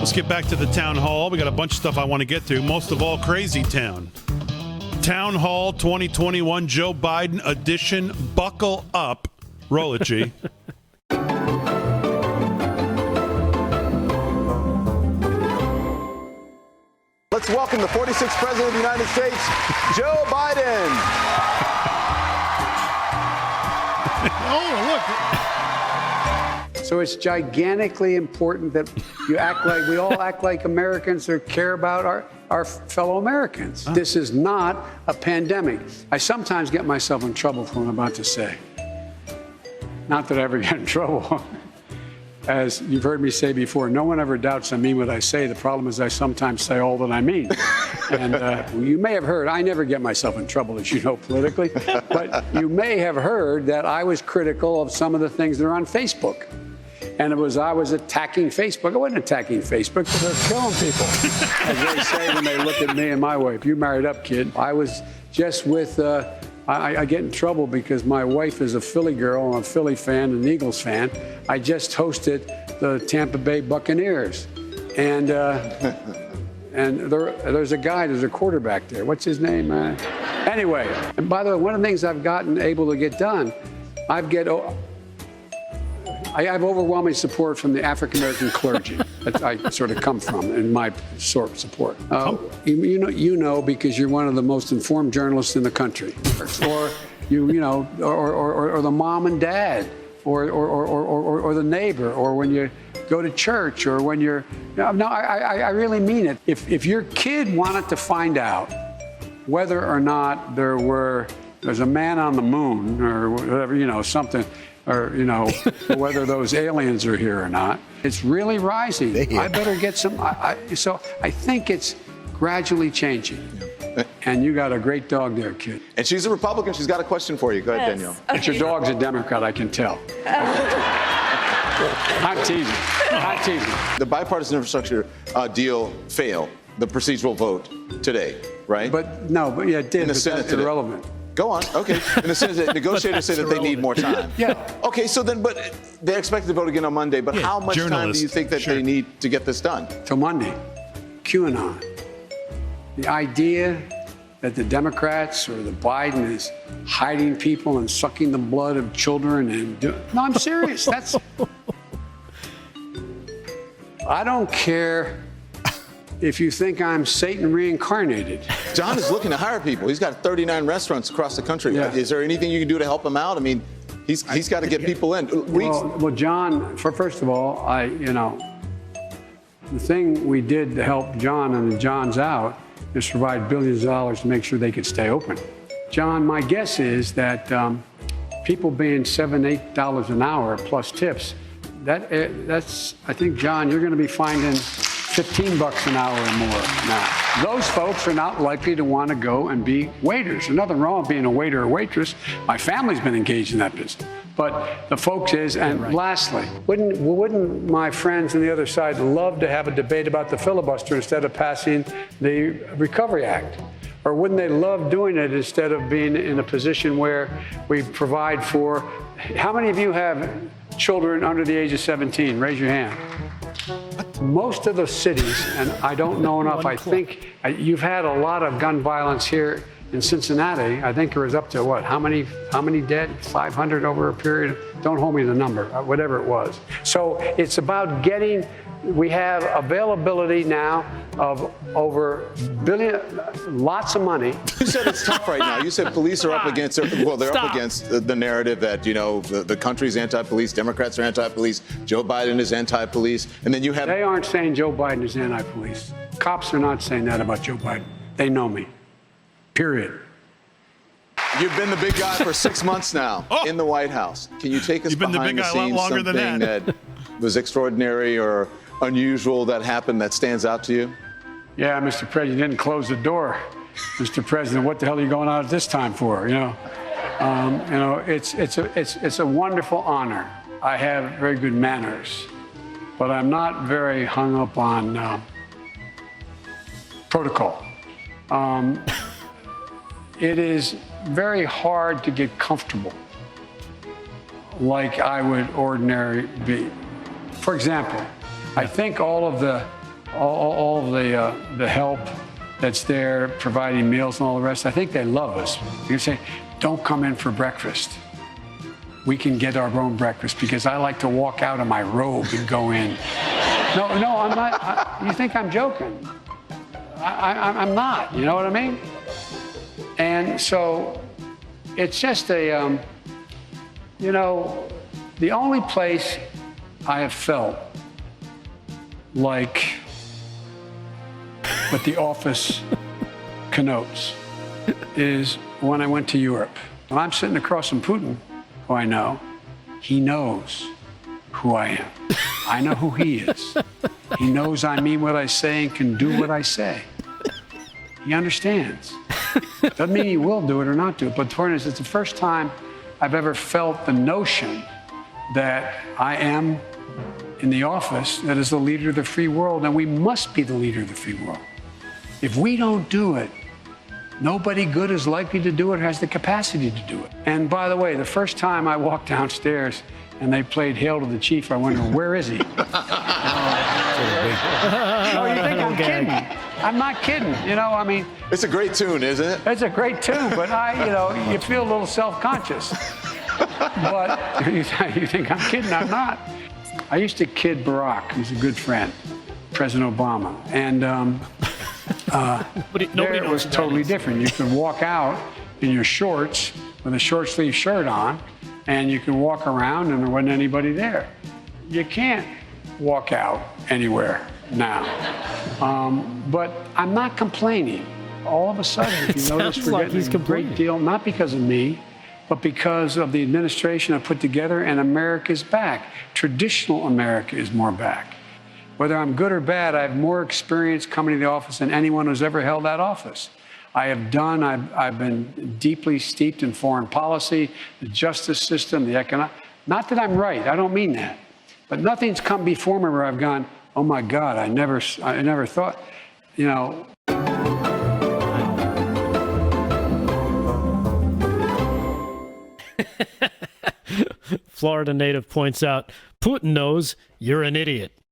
Let's get back to the town hall. We got a bunch of stuff I want to get to. Most of all, Crazy Town. Town Hall 2021 Joe Biden edition. Buckle up. Roll it, G. Let's welcome the 46th President of the United States, Joe Biden. Oh, look. So it's gigantically important that we all act like Americans or care about our fellow Americans. This is not a pandemic. I sometimes get myself in trouble for what I'm about to say. Not that I ever get in trouble. As you've heard me say before, no one ever doubts I mean what I say. The problem is I sometimes say all that I mean. And you may have heard, I never get myself in trouble, as you know, politically. But you may have heard that I was critical of some of the things that are on Facebook. And I was attacking Facebook. I wasn't attacking Facebook, because they're killing people, as they say when they look at me and my wife. You married up, kid. I was just with, I get in trouble because my wife is a Philly girl, and a Philly fan, and an Eagles fan. I just hosted the Tampa Bay Buccaneers. And there's a quarterback there. What's his name? Anyway, and by the way, one of the things I've gotten able to get done, I have overwhelming support from the African-American clergy that I sort of come from in my sort of support. You know, because you're one of the most informed journalists in the country, or the mom and dad, or the neighbor, or when you go to church, or when you're. No, I really mean it. If your kid wanted to find out whether or not there's a man on the moon, or whatever, something. Or, whether those aliens are here or not. It's really rising. I better get some. So I think it's gradually changing. And you got a great dog there, kid. And she's a Republican. She's got a question for you. Go ahead, Danielle. Okay. But your dog's a Democrat, I can tell. I'm teasing. The bipartisan infrastructure deal failed, the procedural vote today, right? But it did, but that's irrelevant. Go on. Okay. In the sense that negotiators say that they need more time. Yeah. Okay, so then, but they're expected to vote again on Monday, but how much time do you think that they need to get this done? Till Monday. QAnon. The idea that the Democrats or the Biden is hiding people and sucking the blood of children no, I'm serious. I don't care if you think I'm Satan reincarnated. John is looking to hire people. He's got 39 restaurants across the country. Yeah. Is there anything you can do to help him out? I mean, he's got to get people in. Well, John, first of all, the thing we did to help John and the Johns out is provide billions of dollars to make sure they could stay open. John, my guess is that people being $7, $8 an hour plus tips, that's, I think, John, you're going to be finding $15 an hour or more now. Those folks are not likely to want to go and be waiters. There's nothing wrong with being a waiter or waitress. My family's been engaged in that business. But the folks is, and lastly, wouldn't my friends on the other side love to have a debate about the filibuster instead of passing the Recovery Act? Or wouldn't they love doing it instead of being in a position where we provide for, how many of you have children under the age of 17? Raise your hand. Most of the cities, and I don't know enough, I think you've had a lot of gun violence here in Cincinnati. I think it was up to what? How many dead? 500 over a period? Don't hold me to the number, whatever it was. So it's about we have availability now of over billion, lots of money. You said it's tough right now. You said police are up against, they're up against the narrative that, the country's anti-police, Democrats are anti-police, Joe Biden is anti-police, and then you have... They aren't saying Joe Biden is anti-police. Cops are not saying that about Joe Biden. They know me. Period. You've been the big guy for 6 months now in the White House. Can you take us behind the scenes, something that was extraordinary or unusual that happened that stands out to you? Yeah, Mr. President, you didn't close the door. Mr. President, what the hell are you going out at this time for? It's a wonderful honor. I have very good manners, but I'm not very hung up on protocol. It is very hard to get comfortable like I would ordinarily be. For example, I think all of the all of the help that's there, providing meals and all the rest. I think they love us. You say, don't come in for breakfast. We can get our own breakfast because I like to walk out of my robe and go in. No, I'm not. You think I'm joking? I'm not. You know what I mean? And so it's just a, the only place I have felt like what the office connotes is when I went to Europe. When I'm sitting across from Putin, who I know, he knows who I am. I know who he is. He knows I mean what I say and can do what I say. He understands. Doesn't mean he will do it or not do it, but for instance, it's the first time I've ever felt the notion that I am in the office that is the leader of the free world, and we must be the leader of the free world. If we don't do it, nobody good is likely to do it, has the capacity to do it. And by the way, the first time I walked downstairs and they played Hail to the Chief, I wondered, where is he? No, you think I'm kidding? I'm not kidding. It's a great tune, isn't it? It's a great tune, but you feel a little self-conscious. But you think I'm kidding? I'm not. I used to kid Barack, who's a good friend, President Obama, and there it was totally different. You could walk out in your shorts with a short sleeve shirt on, and you could walk around and there wasn't anybody there. You can't walk out anywhere now. But I'm not complaining. All of a sudden, if you notice, we're getting a great deal, not because of me, but because of the administration I put together, and America's back. Traditional America is more back. Whether I'm good or bad, I have more experience coming to the office than anyone who's ever held that office. I've been deeply steeped in foreign policy, the justice system, the economic. Not that I'm right, I don't mean that. But nothing's come before me where I've gone, oh my God, I never thought, Florida native points out, Putin knows you're an idiot.